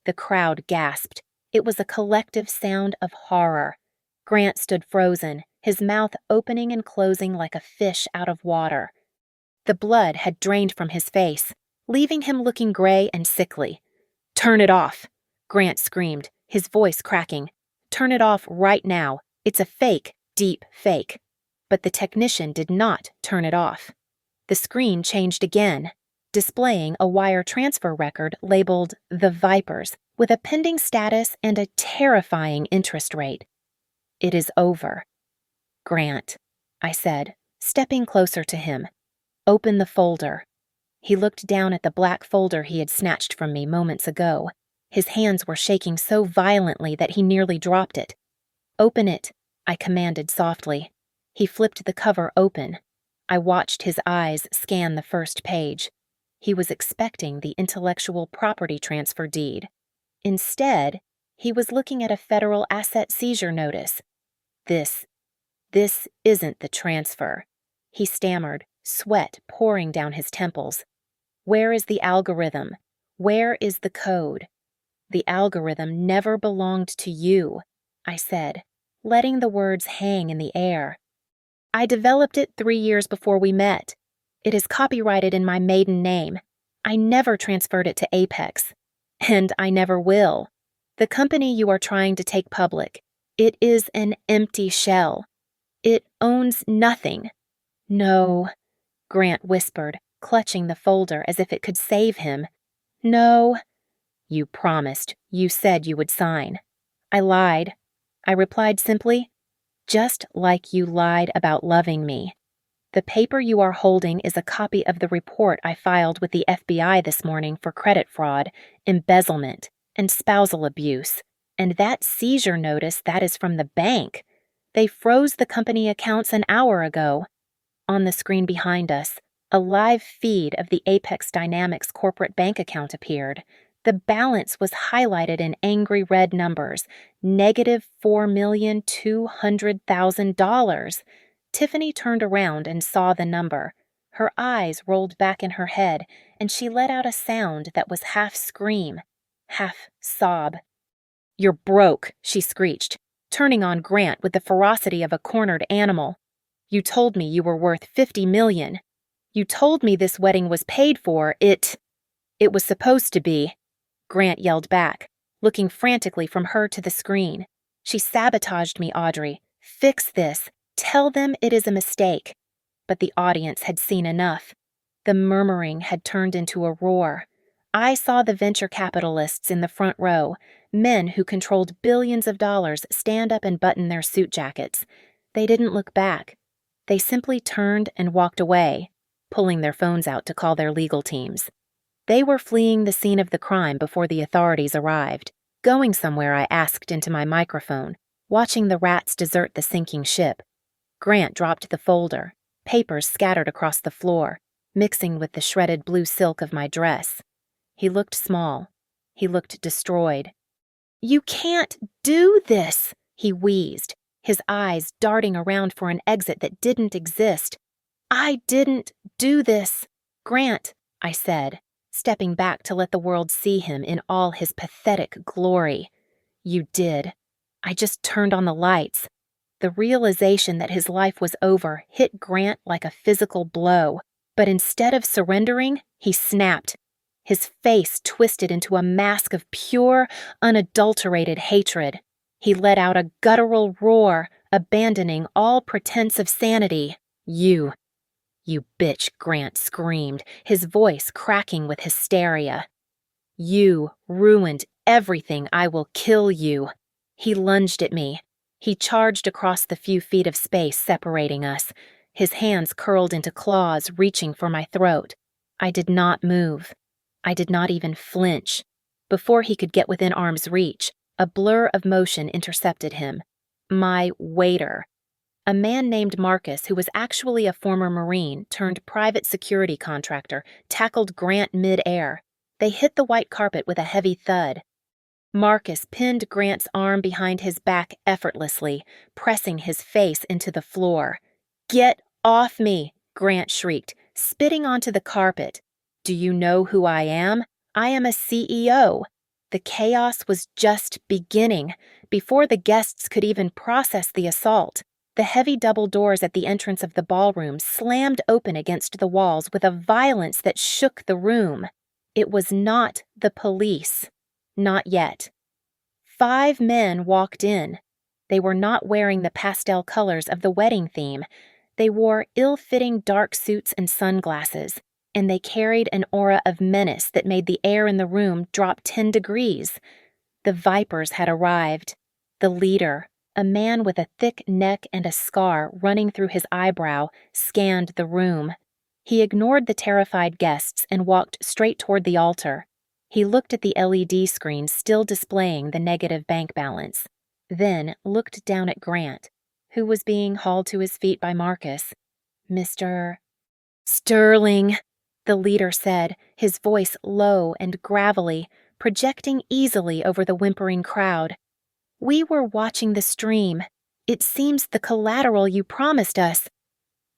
The crowd gasped. It was a collective sound of horror. Grant stood frozen, his mouth opening and closing like a fish out of water. The blood had drained from his face, leaving him looking gray and sickly. "Turn it off!" Grant screamed, his voice cracking. "Turn it off right now. It's a fake, deep fake." But the technician did not turn it off. The screen changed again, displaying a wire transfer record labeled The Vipers, with a pending status and a terrifying interest rate. "It is over." "Grant," I said, stepping closer to him. "Open the folder." He looked down at the black folder he had snatched from me moments ago. His hands were shaking so violently that he nearly dropped it. "Open it," I commanded softly. He flipped the cover open. I watched his eyes scan the first page. He was expecting the intellectual property transfer deed. Instead, he was looking at a federal asset seizure notice. This isn't the transfer," he stammered, sweat pouring down his temples. "Where is the algorithm? Where is the code?" "The algorithm never belonged to you," I said, letting the words hang in the air. "I developed it 3 years before we met. It is copyrighted in my maiden name. I never transferred it to Apex. And I never will. The company you are trying to take public, it is an empty shell. It owns nothing." "No," Grant whispered, clutching the folder as if it could save him. "No." "You promised. You said you would sign." "I lied." I replied simply, "Just like you lied about loving me. The paper you are holding is a copy of the report I filed with the FBI this morning for credit fraud, embezzlement, and spousal abuse. And that seizure notice, that is from the bank. They froze the company accounts an hour ago." On the screen behind us, a live feed of the Apex Dynamics corporate bank account appeared. The balance was highlighted in angry red numbers, -$4,200,000. Tiffany turned around and saw the number. Her eyes rolled back in her head, and she let out a sound that was half scream, half sob. "You're broke," she screeched, turning on Grant with the ferocity of a cornered animal. "You told me you were worth $50 million. You told me this wedding was paid for. It was supposed to be." Grant yelled back, looking frantically from her to the screen. "She sabotaged me, Audrey. Fix this. Tell them it is a mistake." But the audience had seen enough. The murmuring had turned into a roar. I saw the venture capitalists in the front row, men who controlled billions of dollars, stand up and button their suit jackets. They didn't look back. They simply turned and walked away, pulling their phones out to call their legal teams. They were fleeing the scene of the crime before the authorities arrived. Going somewhere, I asked into my microphone, watching the rats desert the sinking ship. Grant dropped the folder, papers scattered across the floor, mixing with the shredded blue silk of my dress. He looked small. He looked destroyed. "You can't do this," he wheezed, his eyes darting around for an exit that didn't exist. "I didn't do this." "Grant," I said, stepping back to let the world see him in all his pathetic glory. "You did. I just turned on the lights." The realization that his life was over hit Grant like a physical blow, but instead of surrendering, he snapped. His face twisted into a mask of pure, unadulterated hatred. He let out a guttural roar, abandoning all pretense of sanity. You bitch," Grant screamed, his voice cracking with hysteria. "You ruined everything. I will kill you." He lunged at me. He charged across the few feet of space separating us, his hands curled into claws reaching for my throat. I did not move. I did not even flinch. Before he could get within arm's reach, a blur of motion intercepted him. My waiter. A man named Marcus, who was actually a former Marine turned private security contractor, tackled Grant mid-air. They hit the white carpet with a heavy thud. Marcus pinned Grant's arm behind his back effortlessly, pressing his face into the floor. "Get off me!" Grant shrieked, spitting onto the carpet. "Do you know who I am? I am a CEO." The chaos was just beginning, before the guests could even process the assault. The heavy double doors at the entrance of the ballroom slammed open against the walls with a violence that shook the room. It was not the police. Not yet. 5 men walked in. They were not wearing the pastel colors of the wedding theme. They wore ill-fitting dark suits and sunglasses, and they carried an aura of menace that made the air in the room drop 10 degrees. The Vipers had arrived. The leader, a man with a thick neck and a scar running through his eyebrow, scanned the room. He ignored the terrified guests and walked straight toward the altar. He looked at the LED screen still displaying the negative bank balance, then looked down at Grant, who was being hauled to his feet by Marcus. "Mr. Sterling," the leader said, his voice low and gravelly, projecting easily over the whimpering crowd. "We were watching the stream. It seems the collateral you promised us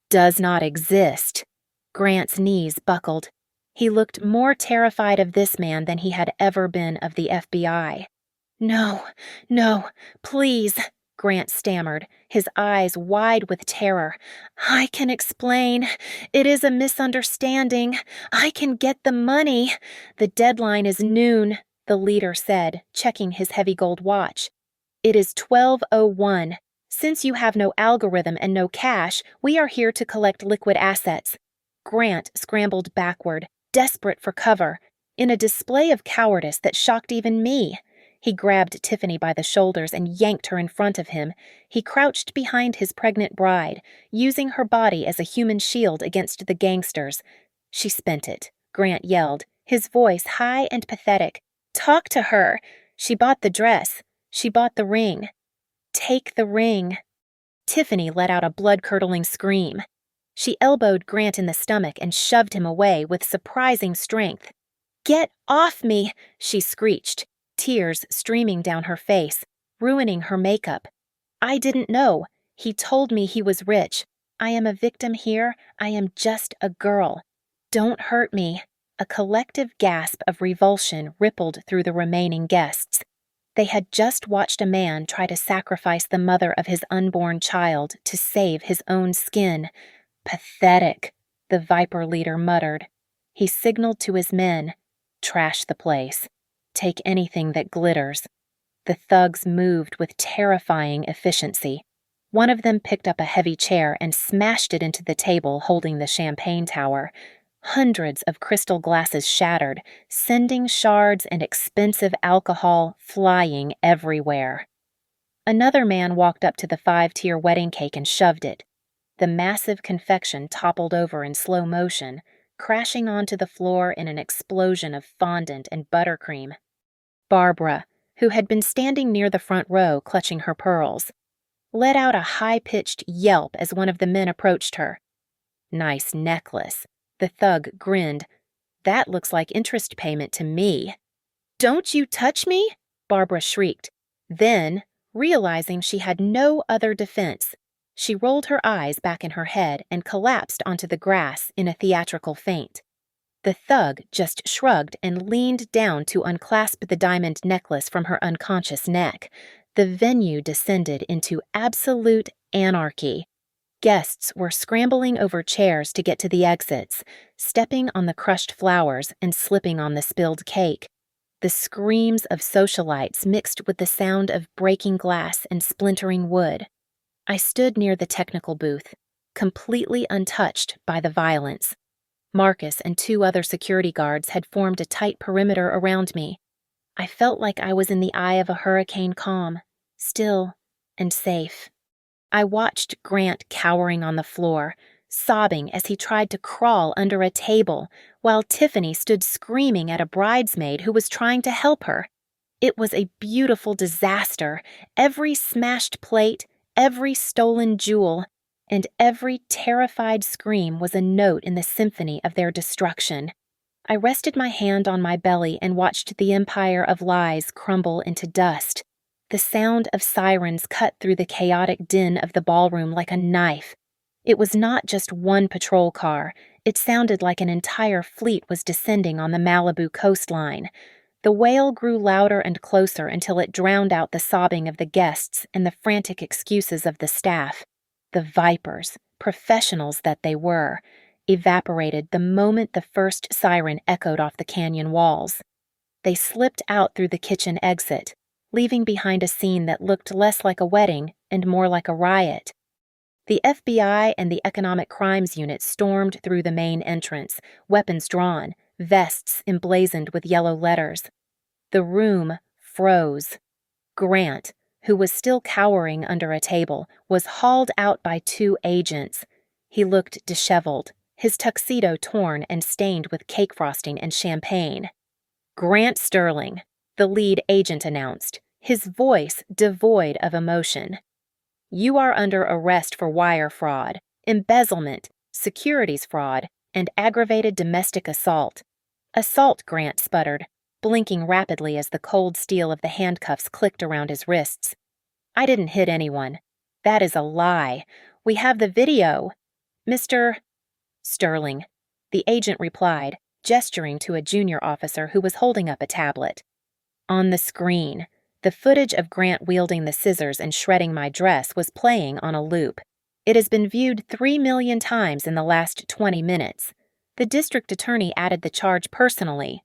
does not exist." Grant's knees buckled. He looked more terrified of this man than he had ever been of the FBI. No, please," Grant stammered, his eyes wide with terror. "I can explain. It is a misunderstanding. I can get the money. The deadline is noon," the leader said, checking his heavy gold watch. "It is 12:01. Since you have no algorithm and no cash, we are here to collect liquid assets." Grant scrambled backward, desperate for cover, in a display of cowardice that shocked even me. He grabbed Tiffany by the shoulders and yanked her in front of him. He crouched behind his pregnant bride, using her body as a human shield against the gangsters. "She spent it," Grant yelled, his voice high and pathetic. "Talk to her. She bought the dress. She bought the ring. Take the ring." Tiffany let out a blood-curdling scream. She elbowed Grant in the stomach and shoved him away with surprising strength. "Get off me!" she screeched, tears streaming down her face, ruining her makeup. "I didn't know. He told me he was rich. I am a victim here. I am just a girl. Don't hurt me." A collective gasp of revulsion rippled through the remaining guests. They had just watched a man try to sacrifice the mother of his unborn child to save his own skin. "Pathetic," the Viper leader muttered. He signaled to his men, "Trash the place. Take anything that glitters." The thugs moved with terrifying efficiency. One of them picked up a heavy chair and smashed it into the table holding the champagne tower. Hundreds of crystal glasses shattered, sending shards and expensive alcohol flying everywhere. Another man walked up to the 5-tier wedding cake and shoved it. The massive confection toppled over in slow motion, crashing onto the floor in an explosion of fondant and buttercream. Barbara, who had been standing near the front row clutching her pearls, let out a high-pitched yelp as one of the men approached her. "Nice necklace." The thug grinned. "That looks like interest payment to me." "Don't you touch me!" Barbara shrieked. Then, realizing she had no other defense, she rolled her eyes back in her head and collapsed onto the grass in a theatrical faint. The thug just shrugged and leaned down to unclasp the diamond necklace from her unconscious neck. The venue descended into absolute anarchy. Guests were scrambling over chairs to get to the exits, stepping on the crushed flowers and slipping on the spilled cake. The screams of socialites mixed with the sound of breaking glass and splintering wood. I stood near the technical booth, completely untouched by the violence. Marcus and 2 other security guards had formed a tight perimeter around me. I felt like I was in the eye of a hurricane calm, still and safe. I watched Grant cowering on the floor, sobbing as he tried to crawl under a table, while Tiffany stood screaming at a bridesmaid who was trying to help her. It was a beautiful disaster. Every smashed plate, every stolen jewel, and every terrified scream was a note in the symphony of their destruction. I rested my hand on my belly and watched the empire of lies crumble into dust. The sound of sirens cut through the chaotic din of the ballroom like a knife. It was not just one patrol car. It sounded like an entire fleet was descending on the Malibu coastline. The wail grew louder and closer until it drowned out the sobbing of the guests and the frantic excuses of the staff. The vipers, professionals that they were, evaporated the moment the first siren echoed off the canyon walls. They slipped out through the kitchen exit, leaving behind a scene that looked less like a wedding and more like a riot. The FBI and the Economic Crimes Unit stormed through the main entrance, weapons drawn, vests emblazoned with yellow letters. The room froze. Grant, who was still cowering under a table, was hauled out by 2 agents. He looked disheveled, his tuxedo torn and stained with cake frosting and champagne. "Grant Sterling," the lead agent announced, his voice devoid of emotion. "You are under arrest for wire fraud, embezzlement, securities fraud, and aggravated domestic assault." "Assault," Grant sputtered, blinking rapidly as the cold steel of the handcuffs clicked around his wrists. "I didn't hit anyone." "That is a lie. We have the video." "Mr. Sterling," the agent replied, gesturing to a junior officer who was holding up a tablet. On the screen, the footage of Grant wielding the scissors and shredding my dress was playing on a loop. It has been viewed 3 million times in the last 20 minutes. The district attorney added the charge personally.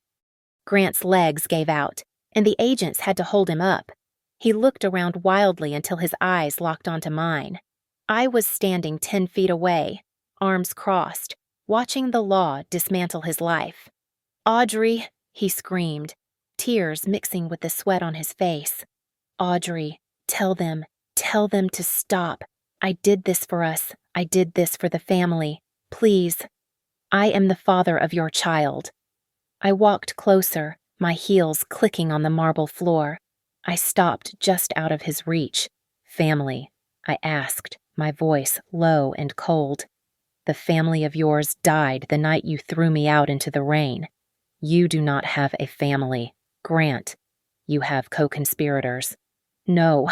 Grant's legs gave out, and the agents had to hold him up. He looked around wildly until his eyes locked onto mine. I was standing 10 feet away, arms crossed, watching the law dismantle his life. "Audrey," he screamed, tears mixing with the sweat on his face. "Audrey, tell them to stop. I did this for us. I did this for the family. Please. I am the father of your child." I walked closer, my heels clicking on the marble floor. I stopped just out of his reach. "Family," I asked, my voice low and cold. "The family of yours died the night you threw me out into the rain. You do not have a family, Grant. You have co-conspirators." "No,"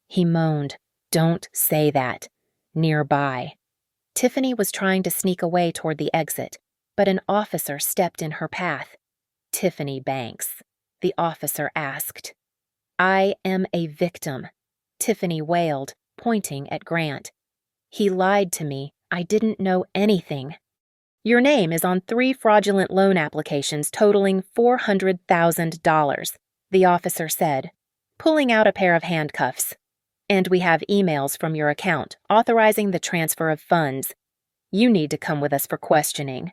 he moaned. "Don't say that." Nearby, Tiffany was trying to sneak away toward the exit, but an officer stepped in her path. "Tiffany Banks," the officer asked. "I am a victim," Tiffany wailed, pointing at Grant. "He lied to me. I didn't know anything." "Your name is on 3 fraudulent loan applications totaling $400,000, the officer said, pulling out a pair of handcuffs. "And we have emails from your account authorizing the transfer of funds. You need to come with us for questioning."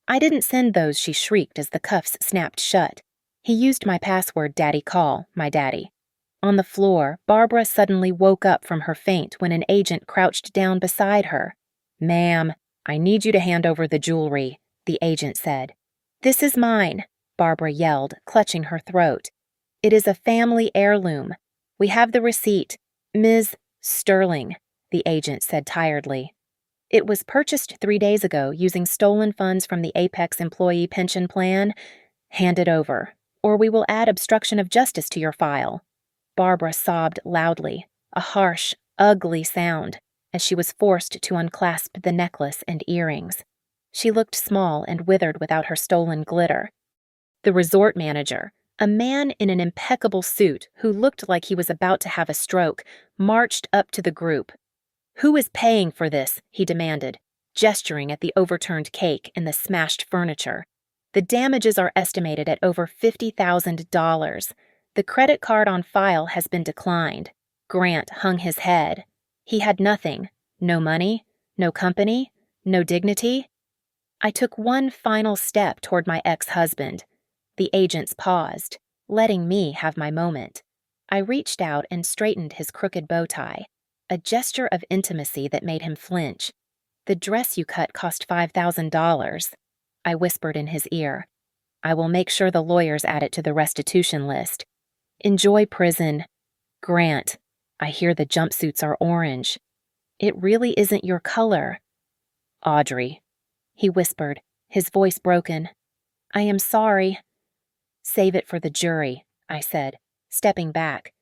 "I didn't send those," she shrieked as the cuffs snapped shut. "He used my password, Daddy Call, my daddy." On the floor, Barbara suddenly woke up from her faint when an agent crouched down beside her. "Ma'am, I need you to hand over the jewelry," the agent said. "This is mine," Barbara yelled, clutching her throat. "It is a family heirloom. We have the receipt. Ms. Sterling," the agent said tiredly. "It was purchased 3 days ago using stolen funds from the Apex Employee Pension Plan. Hand it over, or we will add obstruction of justice to your file." Barbara sobbed loudly, a harsh, ugly sound, as she was forced to unclasp the necklace and earrings. She looked small and withered without her stolen glitter. The resort manager, a man in an impeccable suit who looked like he was about to have a stroke, marched up to the group. "Who is paying for this?" he demanded, gesturing at the overturned cake and the smashed furniture. "The damages are estimated at over $50,000. The credit card on file has been declined." Grant hung his head. He had nothing. No money, no company, no dignity. "I took one final step toward my ex-husband." The agents paused, letting me have my moment. I reached out and straightened his crooked bow tie, a gesture of intimacy that made him flinch. "The dress you cut cost $5,000. I whispered in his ear. "I will make sure the lawyers add it to the restitution list. Enjoy prison. Grant, I hear the jumpsuits are orange. It really isn't your color." "Audrey," he whispered, his voice broken. "I am sorry." "Save it for the jury," I said, stepping back.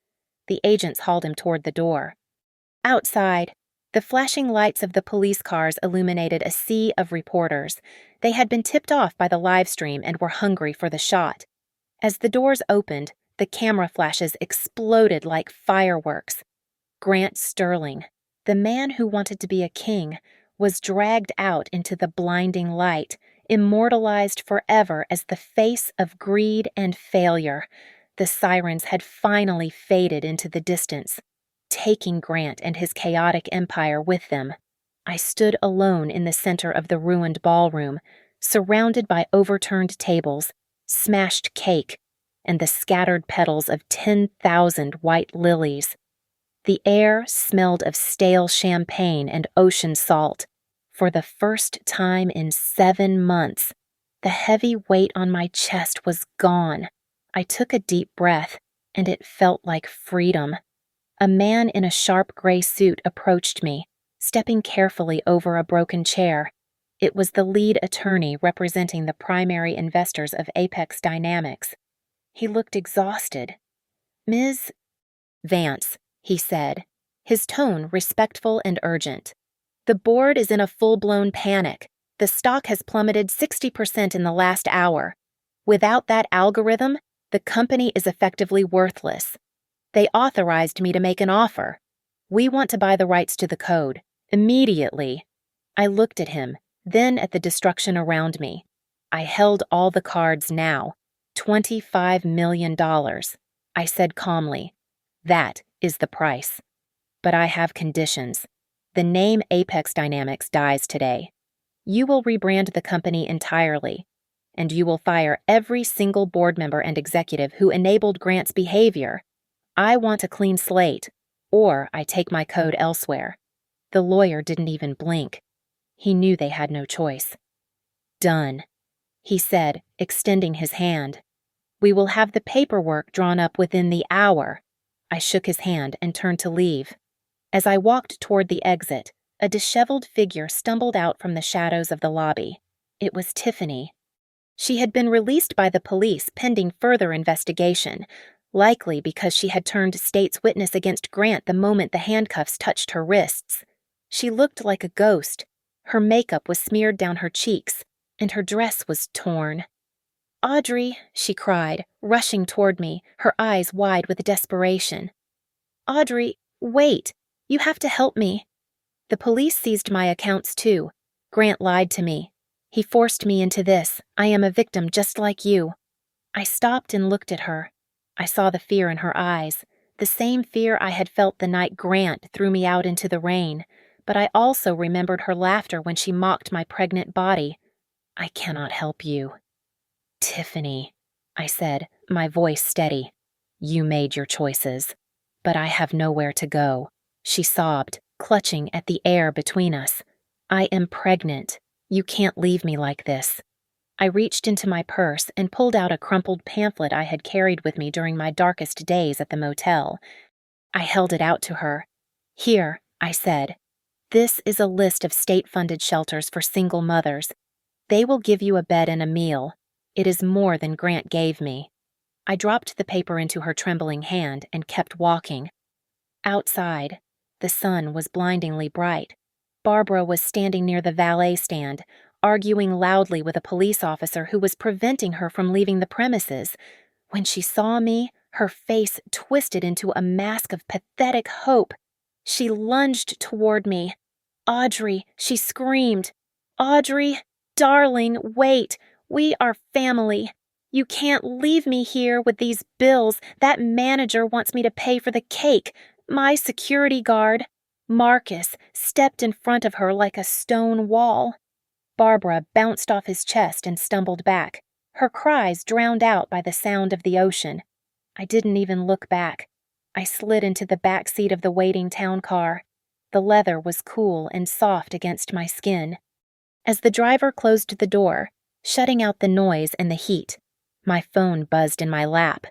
The agents hauled him toward the door. Outside, the flashing lights of the police cars illuminated a sea of reporters. They had been tipped off by the live stream and were hungry for the shot. As the doors opened, the camera flashes exploded like fireworks. Grant Sterling, the man who wanted to be a king, was dragged out into the blinding light, immortalized forever as the face of greed and failure. The sirens had finally faded into the distance, taking Grant and his chaotic empire with them. I stood alone in the center of the ruined ballroom, surrounded by overturned tables, smashed cake, and the scattered petals of 10,000 white lilies. The air smelled of stale champagne and ocean salt. For the first time in 7 months, the heavy weight on my chest was gone. I took a deep breath, and it felt like freedom. A man in a sharp gray suit approached me, stepping carefully over a broken chair. It was the lead attorney representing the primary investors of Apex Dynamics. He looked exhausted. "Ms. Vance," he said, his tone respectful and urgent. "The board is in a full-blown panic. The stock has plummeted 60% in the last hour. Without that algorithm, the company is effectively worthless. They authorized me to make an offer. We want to buy the rights to the code, immediately." I looked at him, then at the destruction around me. I held all the cards now. $25 million. I said calmly, "That is the price. But I have conditions. The name Apex Dynamics dies today. You will rebrand the company entirely, and you will fire every single board member and executive who enabled Grant's behavior. I want a clean slate, or I take my code elsewhere." The lawyer didn't even blink. He knew they had no choice. "Done," he said, extending his hand. "We will have the paperwork drawn up within the hour." I shook his hand and turned to leave. As I walked toward the exit, a disheveled figure stumbled out from the shadows of the lobby. It was Tiffany. She had been released by the police pending further investigation, likely because she had turned state's witness against Grant the moment the handcuffs touched her wrists. She looked like a ghost. Her makeup was smeared down her cheeks, and her dress was torn. "Audrey," she cried, rushing toward me, her eyes wide with desperation. "Audrey, wait! You have to help me." "The police seized my accounts too. Grant lied to me. He forced me into this. I am a victim just like you." I stopped and looked at her. I saw the fear in her eyes, the same fear I had felt the night Grant threw me out into the rain, but I also remembered her laughter when she mocked my pregnant body. I cannot help you. Tiffany, I said, my voice steady. You made your choices. But I have nowhere to go, she sobbed, clutching at the air between us. I am pregnant. You can't leave me like this. I reached into my purse and pulled out a crumpled pamphlet I had carried with me during my darkest days at the motel. I held it out to her. Here, I said. This is a list of state-funded shelters for single mothers. They will give you a bed and a meal. It is more than Grant gave me. I dropped the paper into her trembling hand and kept walking. Outside, the sun was blindingly bright. Barbara was standing near the valet stand, arguing loudly with a police officer who was preventing her from leaving the premises. When she saw me, her face twisted into a mask of pathetic hope. She lunged toward me. Audrey, she screamed. Audrey, darling, wait. We are family. You can't leave me here with these bills. That manager wants me to pay for the cake. My security guard, Marcus, stepped in front of her like a stone wall. Barbara bounced off his chest and stumbled back, her cries drowned out by the sound of the ocean. I didn't even look back. I slid into the back seat of the waiting town car. The leather was cool and soft against my skin. As the driver closed the door, shutting out the noise and the heat, my phone buzzed in my lap.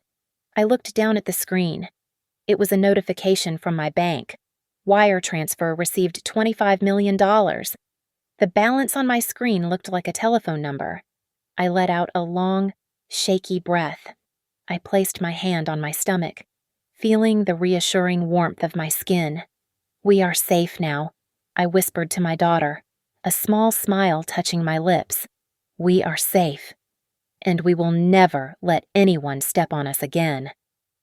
I looked down at the screen. It was a notification from my bank. Wire transfer received $25 million. The balance on my screen looked like a telephone number. I let out a long, shaky breath. I placed my hand on my stomach, feeling the reassuring warmth of my skin. We are safe now, I whispered to my daughter, a small smile touching my lips. We are safe. And we will never let anyone step on us again.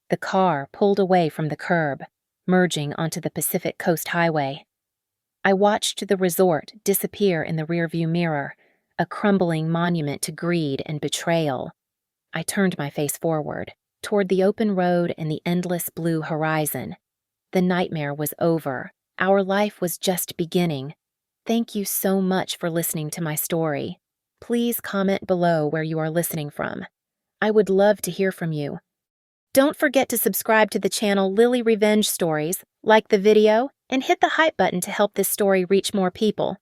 The car pulled away from the curb, merging onto the Pacific Coast Highway. I watched the resort disappear in the rearview mirror, a crumbling monument to greed and betrayal. I turned my face forward, toward the open road and the endless blue horizon. The nightmare was over. Our life was just beginning. Thank you so much for listening to my story. Please comment below where you are listening from. I would love to hear from you. Don't forget to subscribe to the channel Lily Revenge Stories, like the video, and hit the hype button to help this story reach more people.